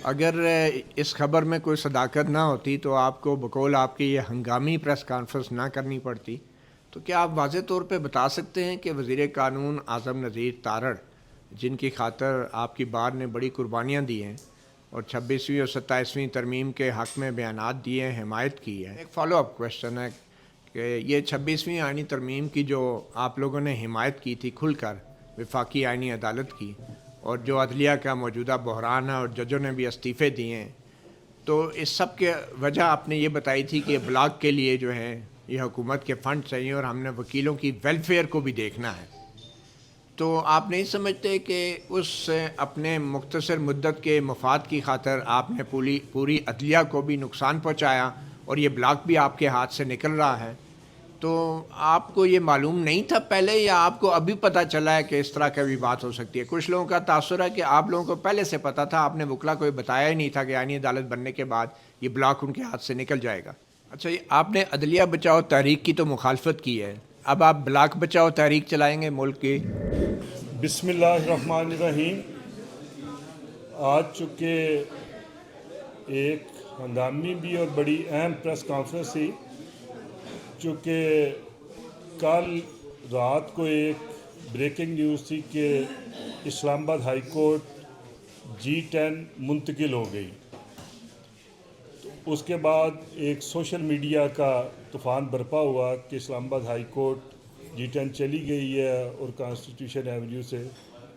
اگر اس خبر میں کوئی صداقت نہ ہوتی تو آپ کو بقول آپ کی یہ ہنگامی پریس کانفرنس نہ کرنی پڑتی، تو کیا آپ واضح طور پہ بتا سکتے ہیں کہ وزیر قانون اعظم نذیر تارڑ، جن کی خاطر آپ کی بار نے بڑی قربانیاں دی ہیں اور 26ویں اور 27ویں ترمیم کے حق میں بیانات دیے ہیں، حمایت کی ہے، ایک فالو اپ کویشچن ہے کہ یہ 26ویں آئینی ترمیم کی جو آپ لوگوں نے حمایت کی تھی کھل کر وفاقی آئینی عدالت کی، اور جو عدلیہ کا موجودہ بحران ہے اور ججوں نے بھی استعفے دیے ہیں، تو اس سب کے وجہ آپ نے یہ بتائی تھی کہ بلاک کے لیے جو ہے یہ حکومت کے فنڈ چاہیے اور ہم نے وکیلوں کی ویلفیئر کو بھی دیکھنا ہے. تو آپ نہیں سمجھتے کہ اس اپنے مختصر مدت کے مفاد کی خاطر آپ نے پوری عدلیہ کو بھی نقصان پہنچایا اور یہ بلاک بھی آپ کے ہاتھ سے نکل رہا ہے؟ تو آپ کو یہ معلوم نہیں تھا پہلے، یا آپ کو ابھی پتہ چلا ہے کہ اس طرح کی بھی بات ہو سکتی ہے؟ کچھ لوگوں کا تاثر ہے کہ آپ لوگوں کو پہلے سے پتہ تھا، آپ نے وکلا کو بتایا ہی نہیں تھا کہ آئینی عدالت بننے کے بعد یہ بلاک ان کے ہاتھ سے نکل جائے گا. اچھا، یہ آپ نے عدلیہ بچاؤ تحریک کی تو مخالفت کی ہے، اب آپ بلاک بچاؤ تحریک چلائیں گے ملک کی؟ بسم اللہ الرحمن الرحیم. آج چونکہ ایک ہنگامی بھی اور بڑی اہم پریس کانفرنس تھی، چونکہ کل رات کو ایک بریکنگ نیوز تھی کہ اسلام آباد ہائی کورٹ G10 منتقل ہو گئی. اس کے بعد ایک سوشل میڈیا کا طوفان برپا ہوا کہ اسلام آباد ہائی کورٹ G10 چلی گئی ہے اور کانسٹیٹیوشن ایونیو سے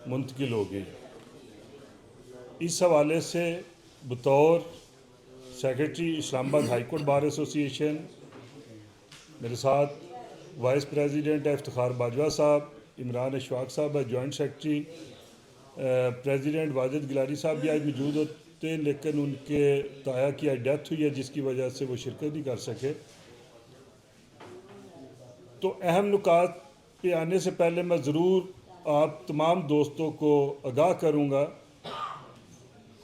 منتقل ہو گئی. اس حوالے سے بطور سیکرٹری اسلام آباد ہائی کورٹ بار ایسوسی ایشن میرے ساتھ وائس پریزیڈنٹ افتخار باجوہ صاحب، عمران اشفاق صاحب ہے جوائنٹ سیکرٹری، پریزیڈنٹ واجد گلاری صاحب بھی آج موجود ہوتے لیکن ان کے تایا کی آج ڈیتھ ہوئی ہے جس کی وجہ سے وہ شرکت نہیں کر سکے. تو اہم نکات پہ آنے سے پہلے میں ضرور آپ تمام دوستوں کو آگاہ کروں گا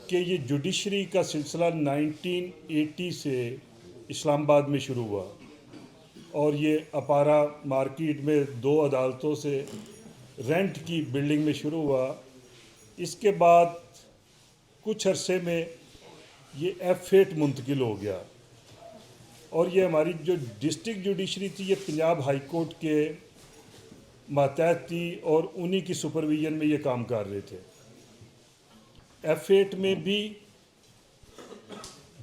کہ یہ جوڈیشری کا سلسلہ 1980 سے اسلام آباد میں شروع ہوا اور یہ اپارا مارکیٹ میں 2 عدالتوں سے رینٹ کی بلڈنگ میں شروع ہوا. اس کے بعد کچھ عرصے میں یہ F8 منتقل ہو گیا اور یہ ہماری جو ڈسٹرکٹ جوڈیشری تھی یہ پنجاب ہائی کورٹ کے ماتحت تھی اور انہی کی سپرویژن میں یہ کام کر رہے تھے. F8 میں بھی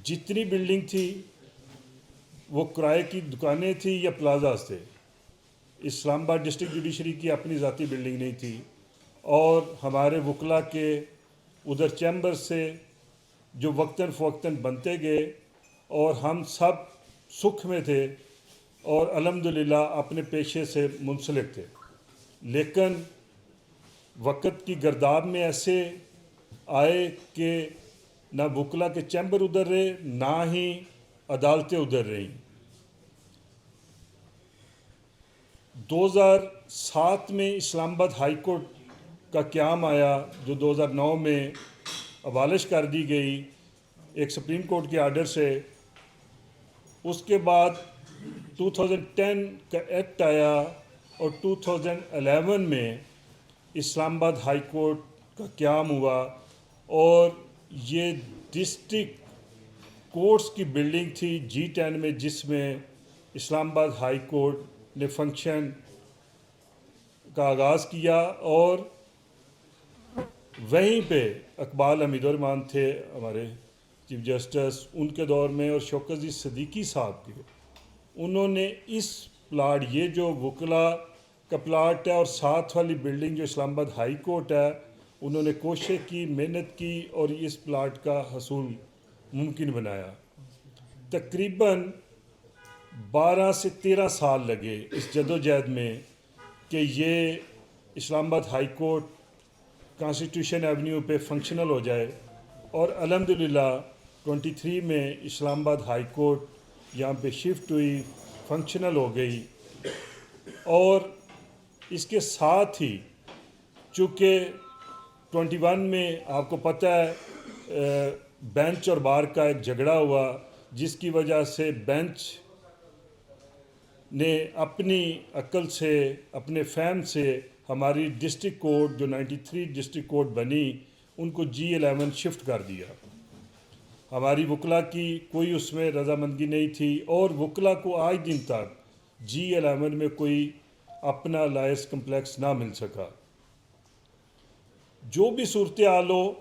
جتنی بلڈنگ تھی وہ کرائے کی دکانیں تھیں یا پلازاز تھے. اسلام آباد ڈسٹرکٹ جوڈیشری کی اپنی ذاتی بلڈنگ نہیں تھی اور ہمارے وکلا کے ادھر چیمبر سے جو وقتاً فوقتاً بنتے گئے اور ہم سب سکھ میں تھے اور الحمدللہ اپنے پیشے سے منسلک تھے. لیکن وقت کی گرداب میں ایسے آئے کہ نہ وکلا کے چیمبر ادھر رہے نہ ہی عدالتیں ادھر رہیں. 2007 میں اسلام آباد ہائی کورٹ کا قیام آیا جو 2009 میں ابالش کر دی گئی ایک سپریم کورٹ کے آرڈر سے. اس کے بعد 2010 کا ایکٹ آیا اور 2011 میں اسلام آباد ہائی کورٹ کا قیام ہوا اور یہ ڈسٹرکٹ کورٹس کی بلڈنگ تھی G10 میں جس میں اسلام آباد ہائی کورٹ نے فنکشن کا آغاز کیا اور وہیں پہ اقبال حمید الرحمان تھے ہمارے چیف جسٹس ان کے دور میں اور شوکت عزیز صدیقی صاحب کے. انہوں نے اس پلاٹ یہ جو وکلا کا پلاٹ ہے اور ساتھ والی بلڈنگ جو اسلام آباد ہائی کورٹ ہے انہوں نے کوشش کی، محنت کی اور اس پلاٹ کا حصول ممکن بنایا. تقریباً 12 سے 13 سال لگے اس جدوجہد میں کہ یہ Islamabad high court constitution avenue پہ فنکشنل ہو جائے اور الحمدللہ 23 میں اسلام آباد ہائی کورٹ یہاں پہ شفٹ ہوئی، فنکشنل ہو گئی. اور اس کے ساتھ ہی چونکہ 21 میں آپ کو پتہ ہے بینچ اور بار کا ایک جھگڑا ہوا جس کی وجہ سے بینچ نے اپنی عقل سے اپنے فہم سے ہماری ڈسٹرکٹ کورٹ جو 93 ڈسٹرکٹ کورٹ بنی ان کو G11 شفٹ کر دیا. ہماری وکلا کی کوئی اس میں رضامندگی نہیں تھی، اور وکلا کو آج دن تک G11 میں کوئی اپنا لائز کمپلیکس نہ مل سکا۔ جو بھی صورتحال ہو،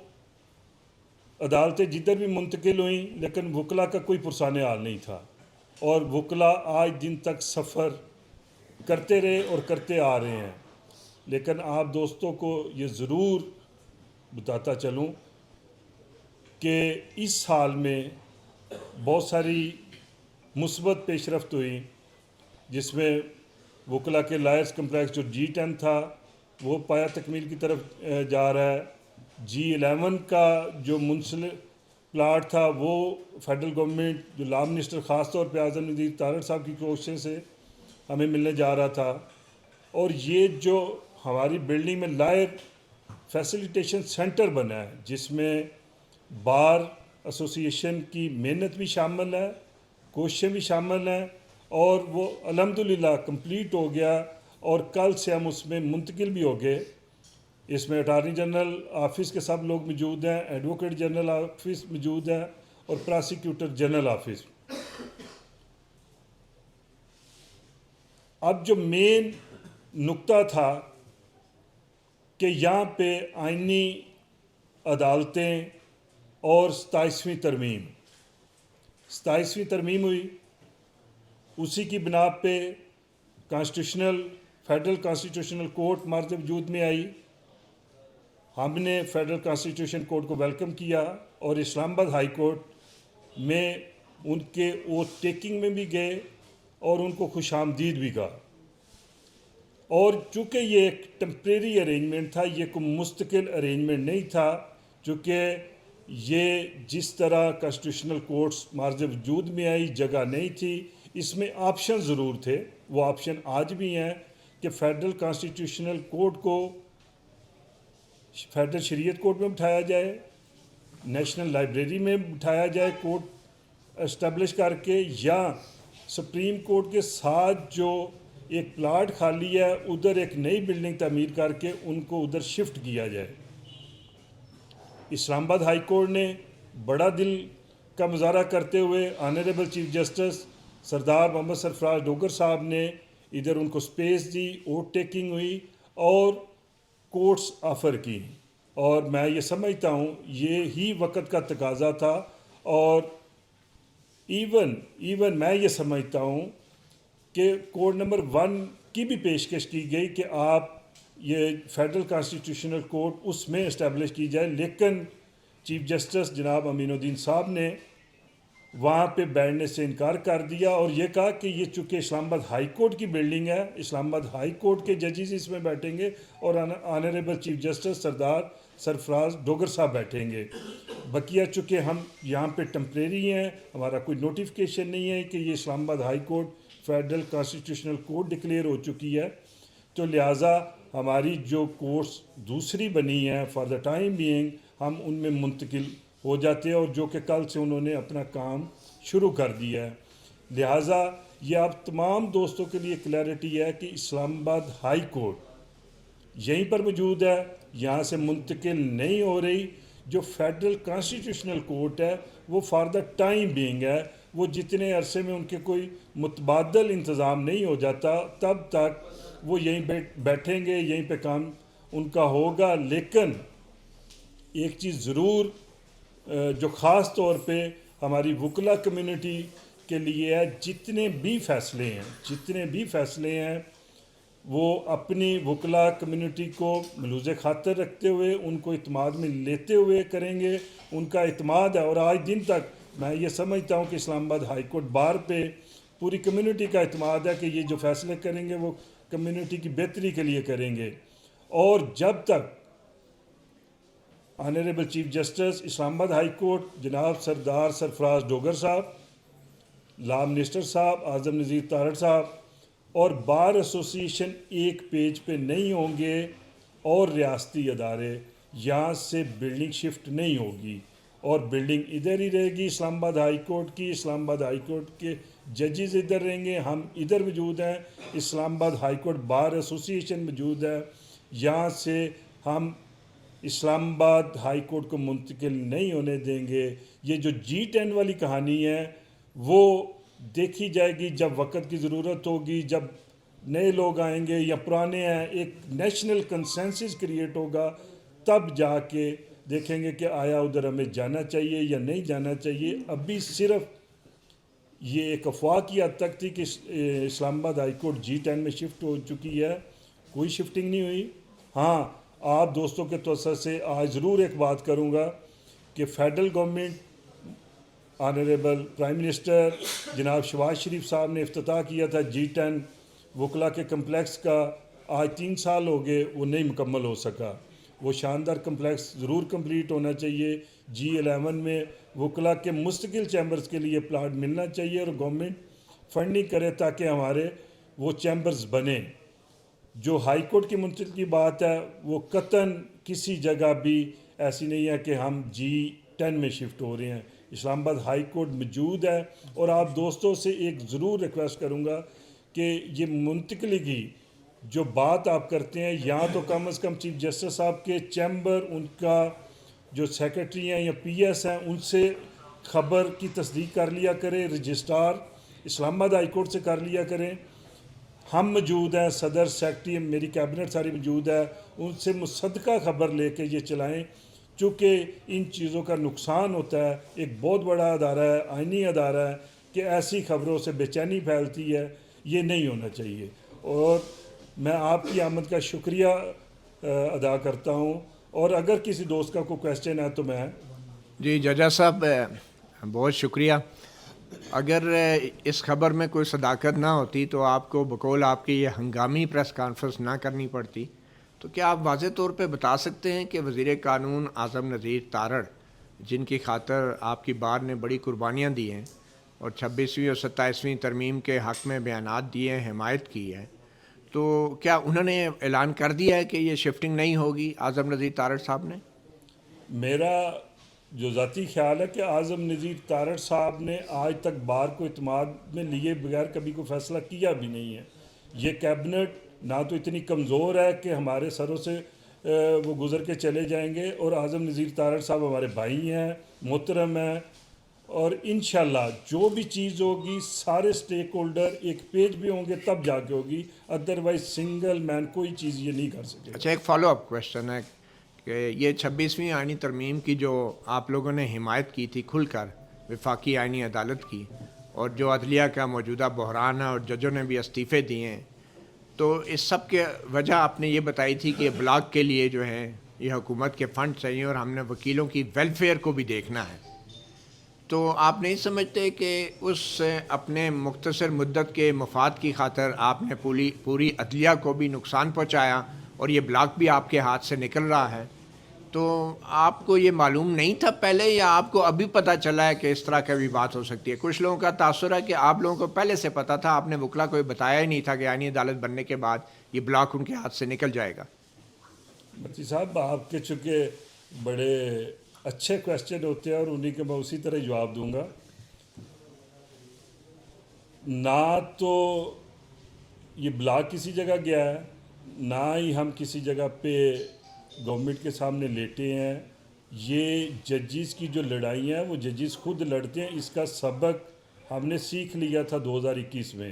عدالتیں جدھر بھی منتقل ہوئیں، لیکن وکلا کا کوئی پرسان حال نہیں تھا، اور وکلا آج دن تک سفر کرتے رہے اور کرتے آ رہے ہیں۔ لیکن آپ دوستوں کو یہ ضرور بتاتا چلوں کہ اس سال میں بہت ساری مثبت پیش رفت ہوئی، جس میں وکلا کے لائرز کمپلیکس جو G10 تھا وہ پایا تکمیل کی طرف جا رہا ہے۔ G11 کا جو منسلک پلاٹ تھا وہ فیڈرل گورنمنٹ جو لا منسٹر خاص طور پہ اعظم نذیر تارڑ صاحب کی کوششوں سے ہمیں ملنے جا رہا تھا، اور یہ جو ہماری بلڈنگ میں لائر فیسیلیٹیشن سینٹر بنا ہے، جس میں بار ایسوسی ایشن کی محنت بھی شامل ہے، کوششیں بھی شامل ہیں، اور وہ الحمدللہ کمپلیٹ ہو گیا، اور کل سے ہم اس میں منتقل بھی ہو گئے۔ اس میں اٹارنی جنرل آفس کے سب لوگ موجود ہیں، ایڈوکیٹ جنرل آفس موجود ہے، اور پراسیکیوٹر جنرل آفس۔ اب جو مین نقطہ تھا کہ یہاں پہ آئینی عدالتیں اور 27ویں ترمیم ہوئی، اسی کی بنا پہ فیڈرل کانسٹیٹیوشنل کورٹ مرد وجود میں آئی۔ ہم نے فیڈرل کانسٹیٹیوشن کورٹ کو ویلکم کیا، اور اسلام آباد ہائی کورٹ میں ان کے اوتھ ٹیکنگ میں بھی گئے اور ان کو خوش آمدید بھی کہا۔ اور چونکہ یہ ایک ٹیمپریری ارینجمنٹ تھا، یہ کوئی مستقل ارینجمنٹ نہیں تھا، چونکہ یہ جس طرح کانسٹیٹیوشنل کورٹس مارز وجود میں آئی جگہ نہیں تھی، اس میں آپشن ضرور تھے۔ وہ آپشن آج بھی ہیں کہ فیڈرل کانسٹیٹیوشنل کورٹ کو فیڈرل شریعت کورٹ میں بٹھایا جائے، نیشنل لائبریری میں بٹھایا جائے کورٹ اسٹیبلش کر کے، یا سپریم کورٹ کے ساتھ جو ایک پلاٹ خالی ہے ادھر ایک نئی بلڈنگ تعمیر کر کے ان کو ادھر شفٹ کیا جائے۔ اسلام آباد ہائی کورٹ نے بڑا دل کا مظاہرہ کرتے ہوئے آنریبل چیف جسٹس سردار محمد سرفراز ڈوگر صاحب نے ادھر ان کو سپیس دی، اوتھ ٹیکنگ ہوئی اور کورٹس آفر کی، اور میں یہ سمجھتا ہوں یہ ہی وقت کا تقاضا تھا۔ اور ایون میں یہ سمجھتا ہوں کہ کوڈ نمبر 1 کی بھی پیشکش کی گئی کہ آپ یہ فیڈرل کانسٹیٹیوشنل کورٹ اس میں اسٹیبلش کی جائے، لیکن چیف جسٹس جناب امین الدین صاحب نے وہاں پہ بیٹھنے سے انکار کر دیا، اور یہ کہا کہ یہ چونکہ اسلام آباد ہائی کورٹ کی بلڈنگ ہے، اسلام آباد ہائی کورٹ کے ججز اس میں بیٹھیں گے، اور آنریبل چیف جسٹس سردار سرفراز ڈوگر صاحب بیٹھیں گے۔ بقیہ چونکہ ہم یہاں پہ ٹیمپریری ہیں، ہمارا کوئی نوٹیفیکیشن نہیں ہے کہ یہ Islamabad high court federal constitutional court declare ہو چکی ہے، تو لہٰذا ہماری جو کورٹس دوسری بنی ہیں فار دا ٹائم بینگ ہم ان میں منتقل ہو جاتے ہیں، اور جو کہ کل سے انہوں نے اپنا کام شروع کر دیا ہے۔ لہٰذا یہ اب تمام دوستوں کے لیے کلیئرٹی ہے کہ اسلام آباد ہائی کورٹ یہیں پر موجود ہے، یہاں سے منتقل نہیں ہو رہی۔ جو فیڈرل کانسٹیٹیوشنل کورٹ ہے وہ فار دا ٹائم بینگ ہے، وہ جتنے عرصے میں ان کے کوئی متبادل انتظام نہیں ہو جاتا تب تک وہ یہیں بیٹھیں گے، یہیں پہ کام ان کا ہوگا۔ لیکن ایک چیز ضرور جو خاص طور پہ ہماری وکلا کمیونٹی کے لیے ہے، جتنے بھی فیصلے ہیں وہ اپنی وکلا کمیونٹی کو ملوز خاطر رکھتے ہوئے، ان کو اعتماد میں لیتے ہوئے کریں گے۔ ان کا اعتماد ہے، اور آج دن تک میں یہ سمجھتا ہوں کہ اسلام آباد ہائی کورٹ بار پہ پوری کمیونٹی کا اعتماد ہے کہ یہ جو فیصلے کریں گے وہ کمیونٹی کی بہتری کے لیے کریں گے۔ اور جب تک آنریبل چیف جسٹس اسلام آباد ہائی کورٹ جناب سردار سرفراز ڈوگر صاحب، لا منسٹر صاحب اعظم نذیر تارڑ صاحب اور بار ایسوسی ایشن ایک پیج پہ نہیں ہوں گے، اور ریاستی ادارے یہاں سے بلڈنگ شفٹ نہیں ہوگی، اور بلڈنگ ادھر ہی رہے گی اسلام آباد ہائی کورٹ کی۔ اسلام آباد ہائی کورٹ کے ججز ادھر رہیں گے، ہم ادھر موجود ہیں، اسلام آباد ہائی کورٹ بار ایسوسی ایشن موجود ہے، یہاں سے ہم اسلام آباد ہائی کورٹ کو منتقل نہیں ہونے دیں گے. یہ جو G10 والی کہانی ہے وہ دیکھی جائے گی جب وقت کی ضرورت ہوگی, جب نئے لوگ آئیں گے یا پرانے ہیں, ایک نیشنل کنسنسس کریٹ ہوگا, تب جا کے دیکھیں گے کہ آیا ادھر ہمیں جانا چاہیے یا نہیں جانا چاہیے. ابھی صرف یہ ایک افواہ کی حد تک تھی کہ اسلام آباد ہائی کورٹ G10 میں شفٹ ہو چکی ہے, کوئی شفٹنگ نہیں ہوئی. ہاں, آپ دوستوں کے توسط سے آج ضرور ایک بات کروں گا کہ federal government honourable prime minister جناب شہباز شریف صاحب نے افتتاح کیا تھا G10 وکلا کے کمپلیکس کا. آج 3 سال ہو گئے, وہ نہیں مکمل ہو سکا. وہ شاندار کمپلیکس ضرور کمپلیٹ ہونا چاہیے. G11 میں وکلا کے مستقل چیمبرز کے لیے پلاٹ ملنا چاہیے اور گورنمنٹ فنڈنگ کرے تاکہ ہمارے وہ چیمبرز بنیں. جو ہائی کورٹ کی منتقلی کی بات ہے وہ قطعاً کسی جگہ بھی ایسی نہیں ہے کہ ہم G10 میں شفٹ ہو رہے ہیں. اسلام آباد ہائی کورٹ موجود ہے. اور آپ دوستوں سے ایک ضرور ریکویسٹ کروں گا کہ یہ منتقلی کی جو بات آپ کرتے ہیں, یا تو کم از کم چیف جسٹس صاحب کے چیمبر, ان کا جو سیکرٹری ہیں یا PS ہیں, ان سے خبر کی تصدیق کر لیا کریں. رجسٹرار اسلام آباد ہائی کورٹ سے کر لیا کریں. ہم موجود ہیں, صدر سیکرٹری میری کیبنٹ ساری موجود ہے, ان سے مصدقہ خبر لے کے یہ چلائیں, چونکہ ان چیزوں کا نقصان ہوتا ہے. ایک بہت بڑا ادارہ ہے, آئینی ادارہ ہے, کہ ایسی خبروں سے بے چینی پھیلتی ہے. یہ نہیں ہونا چاہیے. اور میں آپ کی آمد کا شکریہ ادا کرتا ہوں. اور اگر کسی دوست کا کوئی کویسچن ہے تو میں. جی ججا صاحب, بہت شکریہ. اگر اس خبر میں کوئی صداقت نہ ہوتی تو آپ کو بقول آپ کی یہ ہنگامی پریس کانفرنس نہ کرنی پڑتی. تو کیا آپ واضح طور پہ بتا سکتے ہیں کہ وزیر قانون اعظم نذیر تارڑ, جن کی خاطر آپ کی بار نے بڑی قربانیاں دی ہیں اور 26ویں اور 27ویں ترمیم کے حق میں بیانات دیے ہیں, حمایت کی ہے, تو کیا انہوں نے اعلان کر دیا ہے کہ یہ شفٹنگ نہیں ہوگی اعظم نذیر تارڑ صاحب نے؟ میرا جو ذاتی خیال ہے کہ اعظم نذیر تارڑ صاحب نے آج تک بار کو اعتماد میں لیے بغیر کبھی کوئی فیصلہ کیا بھی نہیں ہے. یہ کیبنٹ نہ تو اتنی کمزور ہے کہ ہمارے سروں سے وہ گزر کے چلے جائیں گے, اور اعظم نذیر تارڑ صاحب ہمارے بھائی ہیں, محترم ہیں, اور انشاءاللہ جو بھی چیز ہوگی سارے سٹیک ہولڈر ایک پیج بھی ہوں گے تب جا کے ہوگی, ادروائز سنگل مین کوئی چیز یہ نہیں کر سکے. اچھا, ایک فالو اپ کویشچن ہے کہ یہ 26ویں آئینی ترمیم کی جو آپ لوگوں نے حمایت کی تھی کھل کر وفاقی آئینی عدالت کی, اور جو عدلیہ کا موجودہ بحران ہے اور ججوں نے بھی استعفے دیے ہیں, تو اس سب کے وجہ آپ نے یہ بتائی تھی کہ بلاک کے لیے جو ہے یہ حکومت کے فنڈ چاہیے اور ہم نے وکیلوں کی ویلفیئر کو بھی دیکھنا ہے. تو آپ نہیں سمجھتے کہ اس اپنے مختصر مدت کے مفاد کی خاطر آپ نے پوری عدلیہ کو بھی نقصان پہنچایا اور یہ بلاک بھی آپ کے ہاتھ سے نکل رہا ہے؟ تو آپ کو یہ معلوم نہیں تھا پہلے, یا آپ کو ابھی پتہ چلا ہے کہ اس طرح کی بھی بات ہو سکتی ہے؟ کچھ لوگوں کا تاثر ہے کہ آپ لوگوں کو پہلے سے پتہ تھا, آپ نے وکلا کو بتایا ہی نہیں تھا کہ آئینی عدالت بننے کے بعد یہ بلاک ان کے ہاتھ سے نکل جائے گا. مفتی صاحب, آپ کے چونکہ بڑے اچھے کویسچن ہوتے ہیں اور انہی کے میں اسی طرح جواب دوں گا. نہ تو یہ بلاک کسی جگہ گیا ہے, نہ ہی ہم کسی جگہ پہ گورنمنٹ کے سامنے لیٹے ہیں. یہ ججز کی جو لڑائیاں ہیں وہ ججز خود لڑتے ہیں. اس کا سبق ہم نے سیکھ لیا تھا 2021 میں,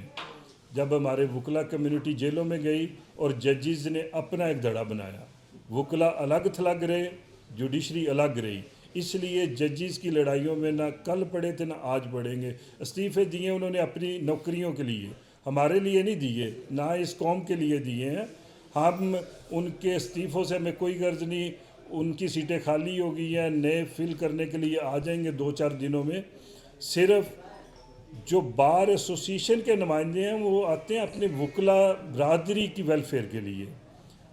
جب ہمارے وکلا کمیونٹی جیلوں میں گئی اور ججز نے اپنا ایک دھڑا بنایا. وکلا الگ تھلگ رہے, جوڈیشری الگ رہی. اس لیے ججز کی لڑائیوں میں نہ کل پڑے تھے نہ آج پڑیں گے. استعفے دیے انہوں نے اپنی نوکریوں کے لیے, ہمارے لیے نہیں دیے, نہ اس قوم کے لیے دیے ہیں. ہم ان کے استعفوں سے ہمیں کوئی غرض نہیں. ان کی سیٹیں خالی ہو گئی ہیں, نئے فل کرنے کے لیے آ جائیں گے 2-4 دنوں میں. صرف جو بار ایسوسیشن کے نمائندے ہیں وہ آتے ہیں اپنے وکلا برادری کی ویلفیئر کے لیے.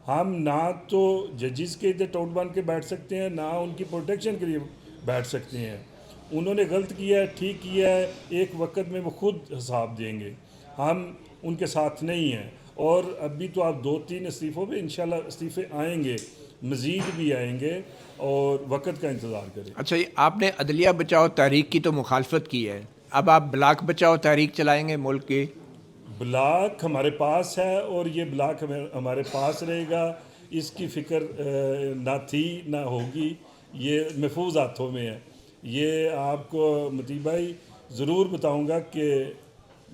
ہم نہ تو ججز کے ادھر ٹوٹ باندھ کے بیٹھ سکتے ہیں, نہ ان کی پروٹیکشن کے لیے بیٹھ سکتے ہیں. انہوں نے غلط کیا ہے, ٹھیک کیا ہے, ایک وقت میں وہ خود حساب دیں گے. ہم ان کے ساتھ نہیں ہیں. اور ابھی تو آپ 2-3 استعفوں پہ انشاءاللہ استعفے آئیں گے, مزید بھی آئیں گے, اور وقت کا انتظار کریں. اچھا, آپ نے عدلیہ بچاؤ تحریک کی تو مخالفت کی ہے, اب آپ بلاک بچاؤ تحریک چلائیں گے ملک کی؟ بلاک ہمارے پاس ہے اور یہ بلاک ہمارے پاس رہے گا. اس کی فکر نہ تھی نہ ہوگی، یہ محفوظ ہاتھوں میں ہے. یہ آپ کو مطیع بھائی ضرور بتاؤں گا کہ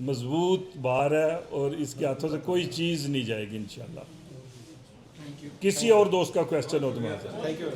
مضبوط بار ہے اور اس کے ہاتھوں سے کوئی چیز نہیں جائے گی انشاءاللہ. کسی اور دوست کا کویسچن ہو تمہارے ساتھ؟ Thank you.